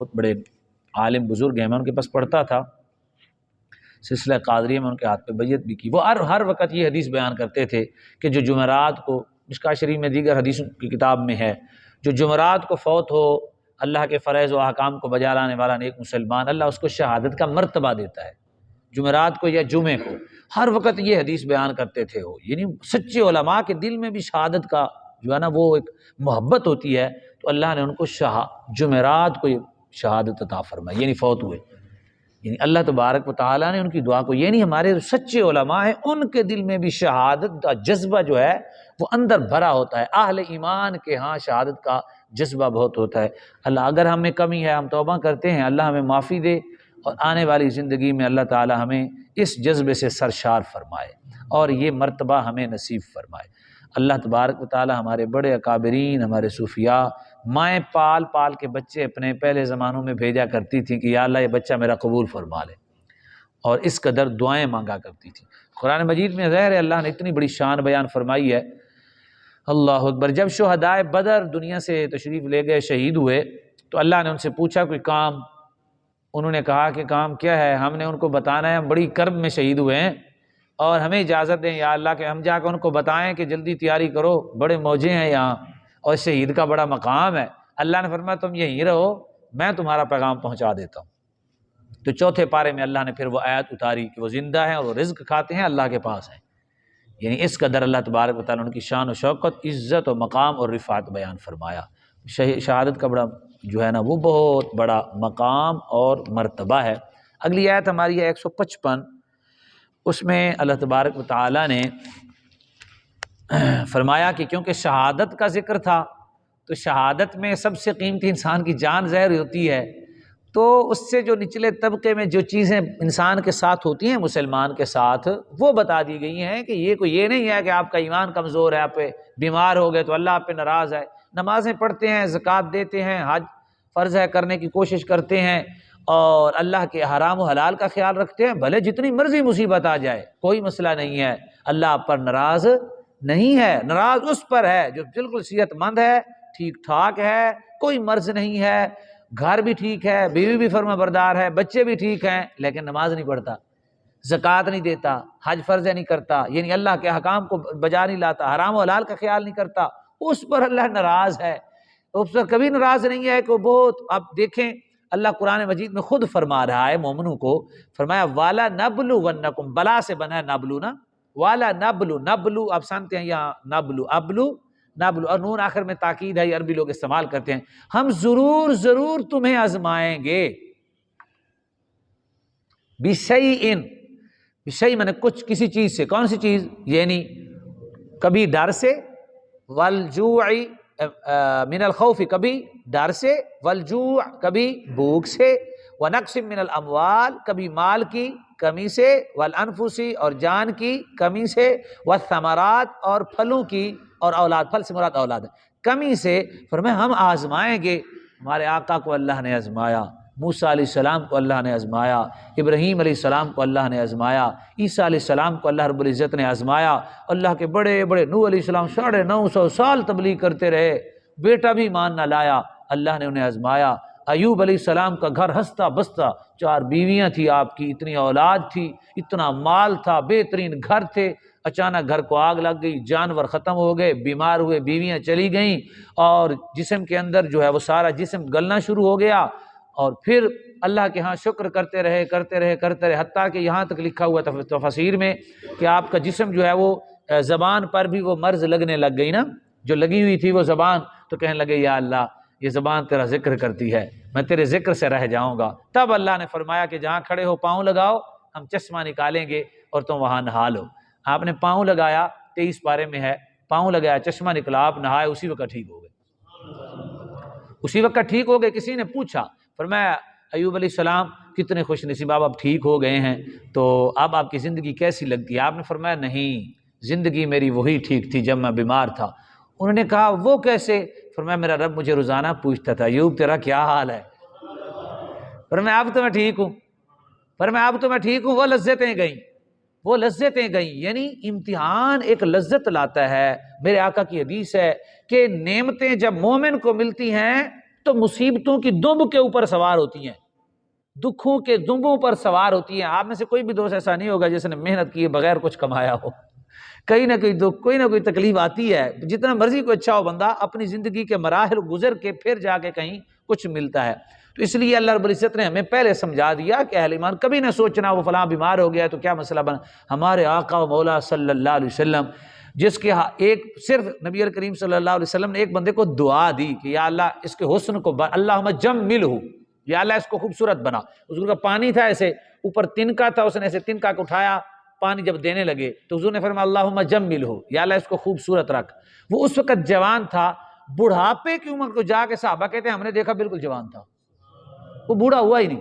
بہت بڑے عالم بزرگ ہیں، میں ان کے پاس پڑھتا تھا، سلسلہ قادریہ میں ان کے ہاتھ پہ بیعت بھی کی۔ وہ ہر وقت یہ حدیث بیان کرتے تھے کہ جو جمعرات کو، مشکوٰۃ شریف میں دیگر حدیثوں کی کتاب میں ہے، جو جمعرات کو فوت ہو اللہ کے فرائض و احکام کو بجا لانے والا نیک مسلمان، اللہ اس کو شہادت کا مرتبہ دیتا ہے، جمعرات کو یا جمعے کو۔ ہر وقت یہ حدیث بیان کرتے تھے وہ، یعنی سچے علماء کے دل میں بھی شہادت کا جو ہے نا وہ ایک محبت ہوتی ہے، تو اللہ نے ان کو جمعرات کو شہادت عطا فرمائی، یعنی فوت ہوئے۔ یعنی اللہ تبارک و تعالیٰ نے ان کی دعا کو، یعنی ہمارے سچے علماء ہیں ان کے دل میں بھی شہادت کا جذبہ جو ہے وہ اندر بھرا ہوتا ہے۔ اہل ایمان کے ہاں شہادت کا جذبہ بہت ہوتا ہے۔ اللہ اگر ہمیں کمی ہے ہم توبہ کرتے ہیں، اللہ ہمیں معافی دے، اور آنے والی زندگی میں اللہ تعالی ہمیں اس جذبے سے سرشار فرمائے اور یہ مرتبہ ہمیں نصیب فرمائے۔ اللہ تبارک و تعالی ہمارے بڑے اکابرین، ہمارے صوفیاء، مائیں پال پال کے بچے اپنے پہلے زمانوں میں بھیجا کرتی تھیں کہ یا اللہ یہ بچہ میرا قبول فرما لے، اور اس قدر دعائیں مانگا کرتی تھیں۔ قرآن مجید میں ظاہر ہے اللہ نے اتنی بڑی شان بیان فرمائی ہے۔ اللہ اکبر، جب شہدائے بدر دنیا سے تشریف لے گئے، شہید ہوئے، تو اللہ نے ان سے پوچھا کوئی کام، انہوں نے کہا کہ کام کیا ہے؟ ہم نے ان کو بتانا ہے ہم بڑی کرب میں شہید ہوئے ہیں، اور ہمیں اجازت دیں یا اللہ کہ ہم جا کے ان کو بتائیں کہ جلدی تیاری کرو، بڑے موجے ہیں یہاں اور شہید کا بڑا مقام ہے۔ اللہ نے فرمایا تم یہیں رہو، میں تمہارا پیغام پہنچا دیتا ہوں۔ تو چوتھے پارے میں اللہ نے پھر وہ آیت اتاری کہ وہ زندہ ہیں اور وہ رزق کھاتے ہیں، اللہ کے پاس ہیں۔ یعنی اس قدر اللہ تبارک و تعالیٰ نے ان کی شان و شوکت، عزت و مقام اور رفعت بیان فرمایا۔ شہادت کا بڑا جو ہے نا وہ بہت بڑا مقام اور مرتبہ ہے۔ اگلی آیت ہماری ہے 155، اس میں اللہ تبارک و تعالیٰ نے فرمایا کہ کیونکہ شہادت کا ذکر تھا، تو شہادت میں سب سے قیمتی انسان کی جان ظاہر ہوتی ہے، تو اس سے جو نچلے طبقے میں جو چیزیں انسان کے ساتھ ہوتی ہیں، مسلمان کے ساتھ، وہ بتا دی گئی ہیں کہ یہ نہیں ہے کہ آپ کا ایمان کمزور ہے، آپ پہ بیمار ہو گئے تو اللہ آپ پہ ناراض ہے، نمازیں پڑھتے ہیں، زکوٰۃ دیتے ہیں، حج فرض ہے کرنے کی کوشش کرتے ہیں، اور اللہ کے حرام و حلال کا خیال رکھتے ہیں، بھلے جتنی مرضی مصیبت آ جائے کوئی مسئلہ نہیں ہے، اللہ آپ پر ناراض نہیں ہے، ناراض اس پر ہے جو بالکل صحت مند ہے، ٹھیک ٹھاک ہے، کوئی مرض نہیں ہے، گھر بھی ٹھیک ہے، بیوی بھی فرما بردار ہے، بچے بھی ٹھیک ہیں، لیکن نماز نہیں پڑھتا، زکوٰۃ نہیں دیتا، حج فرض نہیں کرتا، یعنی اللہ کے احکام کو بجا نہیں لاتا، حرام و حلال کا خیال نہیں کرتا، اس پر اللہ ناراض ہے، اس پر کبھی ناراض نہیں ہے کہ بہت۔ آپ دیکھیں اللہ قرآن مجید میں خود فرما رہا ہے مومنوں کو، فرمایا والا نبلونکم، بلا سے بنا ہے نبلو نا، والا نبلو، نبلو آپ سنتے ہیں یہاں نبلو، ابلو نبلو، اور نون آخر میں تاکید ہے، یہ عربی لوگ استعمال کرتے ہیں، ہم ضرور تمہیں آزمائیں گے، بشیئن، بشیء میں نے کچھ کسی چیز سے، کون سی چیز؟ یعنی کبھی ڈر سے، والجوع من الخوف، کبھی ڈر سے، والجوع کبھی بھوک سے، ونقص من الاموال کبھی مال کی کمی سے، والانفس اور جان کی کمی سے، والثمرات اور پھلوں کی، اور اولاد، پھل سے مراد اولاد ہے، کمی سے، فرمایا ہم آزمائیں گے۔ ہمارے آقا کو اللہ نے آزمایا، موسیٰ علیہ السلام کو اللہ نے آزمایا، ابراہیم علیہ السلام کو اللہ نے آزمایا، عیسیٰ علیہ السلام کو اللہ رب العزت نے آزمایا، اللہ کے بڑے بڑے نوح علیہ السلام 950 سال تبلیغ کرتے رہے، بیٹا بھی مان نہ لایا، اللہ نے انہیں آزمایا۔ ایوب علیہ السلام کا گھر ہنستا بستا، 4 بیویاں تھی آپ کی، اتنی اولاد تھی، اتنا مال تھا، بہترین گھر تھے، اچانک گھر کو آگ لگ گئی، جانور ختم ہو گئے، بیمار ہوئے، بیویاں چلی گئیں، اور جسم کے اندر جو ہے وہ سارا جسم گلنا شروع ہو گیا، اور پھر اللہ کے ہاں شکر کرتے رہے، حتیٰ کہ یہاں تک لکھا ہوا تفسیر میں کہ آپ کا جسم جو ہے وہ زبان پر بھی وہ مرض لگنے لگ گئی نا، جو لگی ہوئی تھی وہ زبان، تو کہنے لگے یا اللہ یہ زبان تیرا ذکر کرتی ہے، میں تیرے ذکر سے رہ جاؤں گا۔ تب اللہ نے فرمایا کہ جہاں کھڑے ہو پاؤں لگاؤ، ہم چشمہ نکالیں گے اور تم وہاں نہا لو۔ آپ نے پاؤں لگایا، 23 پارے میں ہے، پاؤں لگایا، چشمہ نکلا، آپ نہائے، اسی وقت ٹھیک ہو گئے، اسی وقت ٹھیک ہو گئے۔ کسی نے پوچھا، فرمایا ایوب علیہ السلام کتنے خوش نصیب، اب ٹھیک ہو گئے ہیں، تو اب آپ کی زندگی کیسی لگتی ہے؟ آپ نے فرمایا نہیں، زندگی میری وہی ٹھیک تھی جب میں بیمار تھا۔ انہوں نے کہا وہ کیسے؟ فرمایا میرا رب مجھے روزانہ پوچھتا تھا ایوب تیرا کیا حال ہے؟ فرمایا اب تو میں ٹھیک ہوں، فرمایا اب تو میں ٹھیک ہوں، وہ لذتیں گئیں، یعنی امتحان ایک لذت لاتا ہے۔ میرے آقا کی حدیث ہے کہ نعمتیں جب مومن کو ملتی ہیں تو مصیبتوں کی دمب کے اوپر سوار ہوتی ہیں، دکھوں کے دمبوں پر سوار ہوتی ہیں۔ آپ میں سے کوئی بھی دوست ایسا نہیں ہوگا جس نے محنت کیے بغیر کچھ کمایا ہو، کہیں نہ کہیں دکھ، کوئی نہ کوئی تکلیف آتی ہے۔ جتنا مرضی کوئی اچھا ہو بندہ، اپنی زندگی کے مراحل گزر کے پھر جا کے کہیں کچھ ملتا ہے۔ تو اس لیے اللہ رب العزت نے ہمیں پہلے سمجھا دیا کہ اہل ایمان کبھی نہ سوچنا وہ فلاں بیمار ہو گیا تو کیا مسئلہ بنا۔ ہمارے آقا و مولا صلی اللہ علیہ وسلم، جس کے ایک صرف نبی کریم صلی اللہ علیہ وسلم نے ایک بندے کو دعا دی کہ یا اللہ اس کے حسن کو اللہم جملہ، یا اللہ اس کو خوبصورت بنا۔ حضور کا پانی تھا ایسے اوپر تنکا تھا، اس نے ایسے تنکا کو اٹھایا، پانی جب دینے لگے تو حضور نے فرمایا اللہم جملہ، یا اللہ اس کو خوبصورت رکھ۔ وہ اس وقت جوان تھا، بڑھاپے کی عمر کو جا کے صحابہ کہتے ہیں ہم نے دیکھا بالکل جوان تھا، وہ بوڑھا ہوا ہی نہیں،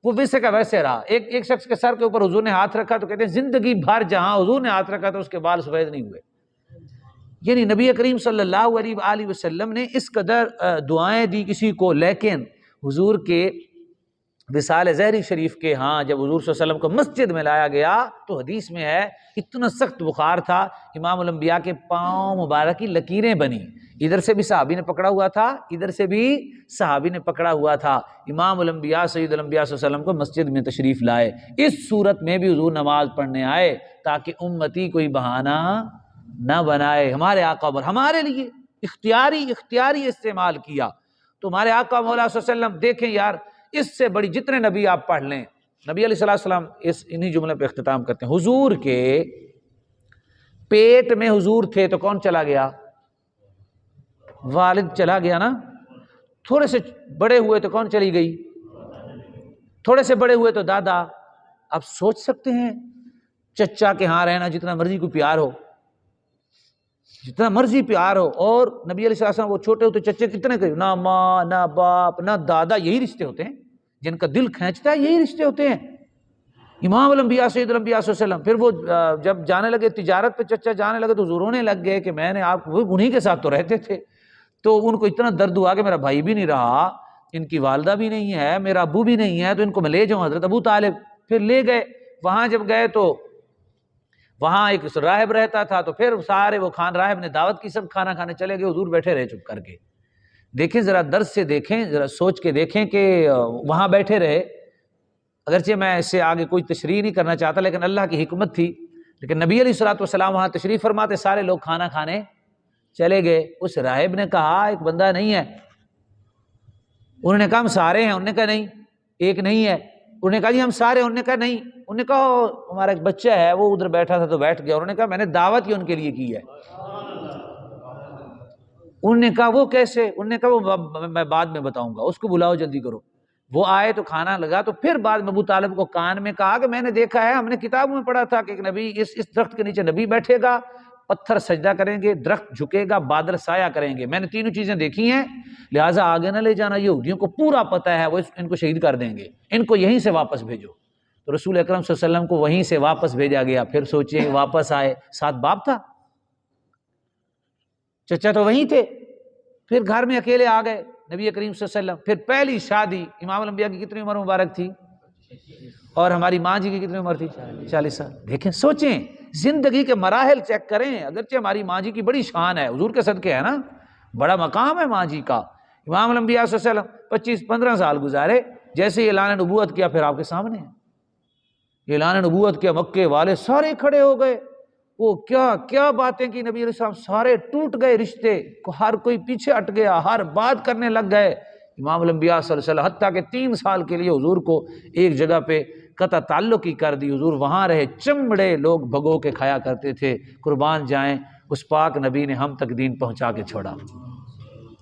وہ ویسے کا ویسے رہا۔ ایک شخص کے سر کے اوپر حضور نے ہاتھ رکھا تو کہتے ہیں زندگی بھر جہاں حضور نے ہاتھ رکھا تو اس کے بال سفید نہیں ہوئے۔ یعنی نبی کریم صلی اللہ علیہ وآلہ وسلم نے اس قدر دعائیں دی کسی کو، لیکن حضور کے وصال ظہری شریف کے ہاں جب حضور صلی اللہ علیہ وسلم کو مسجد میں لایا گیا تو حدیث میں ہے اتنا سخت بخار تھا، امام الانبیاء کے پاؤں مبارک کی لکیریں بنی، ادھر سے بھی صحابی نے پکڑا ہوا تھا، ادھر سے بھی صحابی نے پکڑا ہوا تھا۔ امام الانبیاء سید الانبیاء صلی اللہ علیہ وسلم کو مسجد میں تشریف لائے، اس صورت میں بھی حضور نماز پڑھنے آئے تاکہ امتی کوئی بہانہ نہ بنائے۔ ہمارے آقا اور ہمارے لیے اختیاری استعمال کیا۔ تو ہمارے آقا مولا صلی اللہ علیہ وسلم دیکھیں یار، اس سے بڑی جتنے نبی آپ پڑھ لیں، نبی علیہ السلام انہی جملے پہ اختتام کرتے ہیں۔ حضور کے پیٹ میں حضور تھے تو کون چلا گیا؟ والد چلا گیا نا۔ تھوڑے سے بڑے ہوئے تو کون چلی گئی؟ تھوڑے سے بڑے ہوئے تو دادا۔ اب سوچ سکتے ہیں چچا کے ہاں رہنا جتنا مرضی کو پیار ہو، جتنا مرضی پیار ہو، اور نبی علیہ السلام وہ چھوٹے ہوتے چچے کتنے قریب، نہ ماں نہ باپ نہ دادا، یہی رشتے ہوتے ہیں جن کا دل کھینچتا ہے، یہی رشتے ہوتے ہیں۔ امام الانبیاء سید الانبیاء صلی اللہ علیہ وسلم پھر وہ جب جانے لگے تجارت پہ، چچا جانے لگے تو حضور رونے لگ گئے کہ میں نے آپ وہ انہی کے ساتھ تو رہتے تھے۔ تو ان کو اتنا درد ہوا کہ میرا بھائی بھی نہیں رہا، ان کی والدہ بھی نہیں ہے، میرا ابو بھی نہیں ہے، تو ان کو میں لے جاؤں حضرت ابو طالب۔ پھر لے گئے، وہاں جب گئے تو وہاں ایک راہب رہتا تھا، تو پھر سارے وہ راہب نے دعوت کی، سب کھانا کھانے چلے گئے، حضور بیٹھے رہے چپ کر کے۔ دیکھیں ذرا درس سے دیکھیں، ذرا سوچ کے دیکھیں کہ وہاں بیٹھے رہے۔ اگرچہ میں اس سے آگے کوئی تشریح نہیں کرنا چاہتا، لیکن اللہ کی حکمت تھی۔ لیکن نبی علیہ الصلوۃ والسلام وہاں تشریف فرماتے، سارے لوگ کھانا کھانے چلے گئے۔ اس راہب نے کہا ایک بندہ نہیں ہے، انہوں نے کہا ہم سارے ہیں، انہوں نے کہا نہیں ایک نہیں ہے، انہوں نے کہا جی ہم سارے، انہوں نے کہا نہیں، انہوں نے کہا ہمارا ایک بچہ ہے وہ ادھر بیٹھا تھا تو بیٹھ گیا، انہوں نے کہا میں نے دعوت ہی ان کے لیے کی ہے۔ انہوں نے کہا وہ کیسے؟ انہوں نے کہا وہ میں بعد میں بتاؤں گا، اس کو بلاؤ جلدی کرو۔ وہ آئے تو کھانا لگا، تو پھر بعد میں ابو طالب کو کان میں کہا کہ میں نے دیکھا ہے، ہم نے کتابوں میں پڑھا تھا کہ ایک نبی اس درخت کے نیچے نبی بیٹھے گا، پتھر سجدہ کریں گے، درخت جھکے گا، بادل سایہ کریں گے، میں نے تینوں چیزیں دیکھی ہیں، لہٰذا آگے نہ لے جانا، یہودیوں کو پورا پتہ ہے وہ ان کو شہید کر دیں گے، ان کو یہیں سے واپس بھیجو۔ تو رسول اکرم صلی اللہ علیہ وسلم کو وہیں سے واپس بھیجا گیا۔ پھر سوچیں واپس آئے، ساتھ باپ تھا، چچا تو وہیں تھے، پھر گھر میں اکیلے آ گئے نبی کریم صلی اللہ علیہ وسلم۔ پھر پہلی شادی، امام الانبیاء کی کتنی عمر مبارک تھی؟ اور ہماری ماں جی کی کتنی عمر تھی؟ 40 سال۔ دیکھیں سوچیں، زندگی کے مراحل چیک کریں۔ اگرچہ ہماری ماں جی کی بڑی شان ہے، حضور کے صدقے ہے نا، بڑا مقام ہے ماں جی کا۔ امام الانبیاء صلی اللہ علیہ وسلم 25-15 سال گزارے، جیسے ہی اعلان نبوت کیا پھر آپ کے سامنے ہے۔ اعلان نبوت کیا، مکے والے سارے کھڑے ہو گئے، وہ کیا کیا باتیں کی نبی علیہ السلام، سارے ٹوٹ گئے رشتے، ہر کوئی پیچھے ہٹ گیا، ہر بات کرنے لگ گئے۔ امام الانبیاء صلی اللہ علیہ وسلم حتیٰ کہ 3 سال کے لیے حضور کو ایک جگہ پہ قطع تعلق ہی کر دی، حضور وہاں رہے، چمڑے لوگ بھگو کے کھایا کرتے تھے، قربان جائیں اس پاک نبی نے ہم تک دین پہنچا کے چھوڑا۔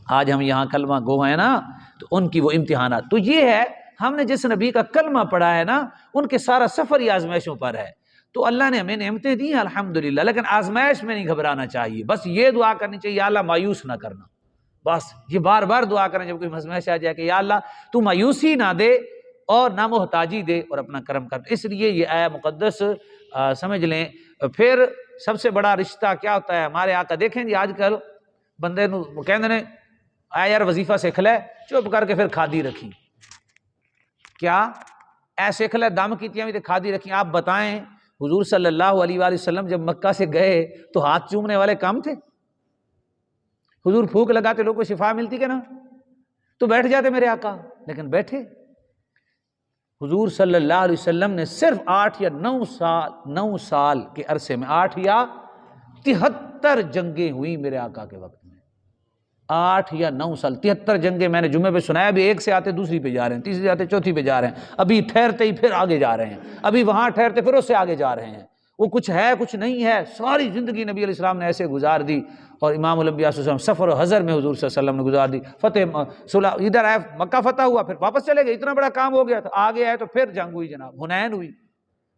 آج ہم یہاں کلمہ گو ہیں نا، تو ان کی وہ امتحانات، تو یہ ہے ہم نے جس نبی کا کلمہ پڑھا ہے نا، ان کے سارا سفر ہی آزمائشوں پر ہے۔ تو اللہ نے ہمیں نعمتیں دی ہیں الحمدللہ، لیکن آزمائش میں نہیں گھبرانا چاہیے، بس یہ دعا کرنی چاہیے یا اللہ مایوس نہ کرنا، بس یہ بار بار دعا کریں جب کوئی آزمائش آ جائے کہ یا اللہ تو مایوسی نہ دے اور نہ محتاجی دے اور اپنا کرم کر۔ اس لیے یہ آیا مقدس سمجھ لیں۔ پھر سب سے بڑا رشتہ کیا ہوتا ہے؟ ہمارے آقا دیکھیں جی، آج کل بندے نو کہندے نے آیا یار وظیفہ سکھ لے، چپ کر کے پھر کھادی رکھی، کیا اے سکھ لے دم کیتیاں بھی تے کھادی رکھی۔ آپ بتائیں حضور صلی اللہ علیہ وآلہ وسلم جب مکہ سے گئے تو ہاتھ چومنے والے کم تھے؟ حضور پھونک لگاتے لوگوں کو شفا ملتی کہ نا؟ تو بیٹھ جاتے میرے آقا، لیکن بیٹھے حضور صلی اللہ علیہ وسلم نے صرف 8 یا 9 سال کے عرصے میں 8 یا 73 جنگیں ہوئی میرے آقا کے وقت میں، 8 یا 9 سال 73 جنگیں میں نے جمعے پہ سنایا، ابھی ایک سے آتے دوسری پہ جا رہے ہیں، تیسری سے آتے چوتھی پہ جا رہے ہیں، ابھی ٹھہرتے ہی پھر آگے جا رہے ہیں، ابھی وہاں ٹھہرتے پھر اس سے آگے جا رہے ہیں، وہ کچھ ہے کچھ نہیں ہے، ساری زندگی نبی علیہ السلام نے ایسے گزار دی، اور امام الانبیاء صلی اللہ علیہ وسلم سفر و حضر میں حضور صلی اللہ علیہ وسلم نے گزار دی، فتح صلح ادھر آئے مکہ فتح ہوا پھر واپس چلے گئے، اتنا بڑا کام ہو گیا تھا، آگے آئے تو پھر جنگ ہوئی جناب، حنین ہوئی،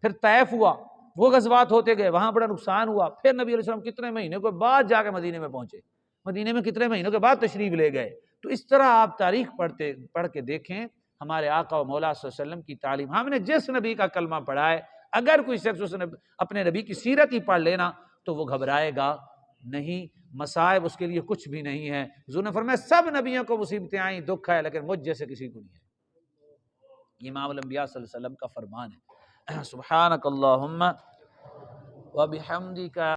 پھر طیف ہوا، وہ غزوات ہوتے گئے، وہاں بڑا نقصان ہوا، پھر نبی علیہ السلام کتنے مہینے کے بعد جا کے مدینے میں پہنچے، مدینے میں کتنے مہینوں کے بعد تشریف لے گئے۔ تو اس طرح آپ تاریخ پڑھ کے دیکھیں ہمارے آقا و مولا صلی اللہ علیہ وسلم کی تعلیم، ہم نے جس نبی کا کلمہ پڑھا ہے، اگر کوئی شخص اس نے اپنے نبی کی سیرت ہی پڑھ لینا تو وہ گھبرائے گا نہیں، مصائب اس کے لیے کچھ بھی نہیں ہے۔ حضور نے فرمایا سب نبیوں کو مصیبتیں آئیں، دکھ ہے، لیکن مجھ جیسے کسی کو نہیں ہے۔ امام الانبیاء صلی اللہ علیہ وسلم کا فرمان ہے۔ سبحانک اللہم و بحمدک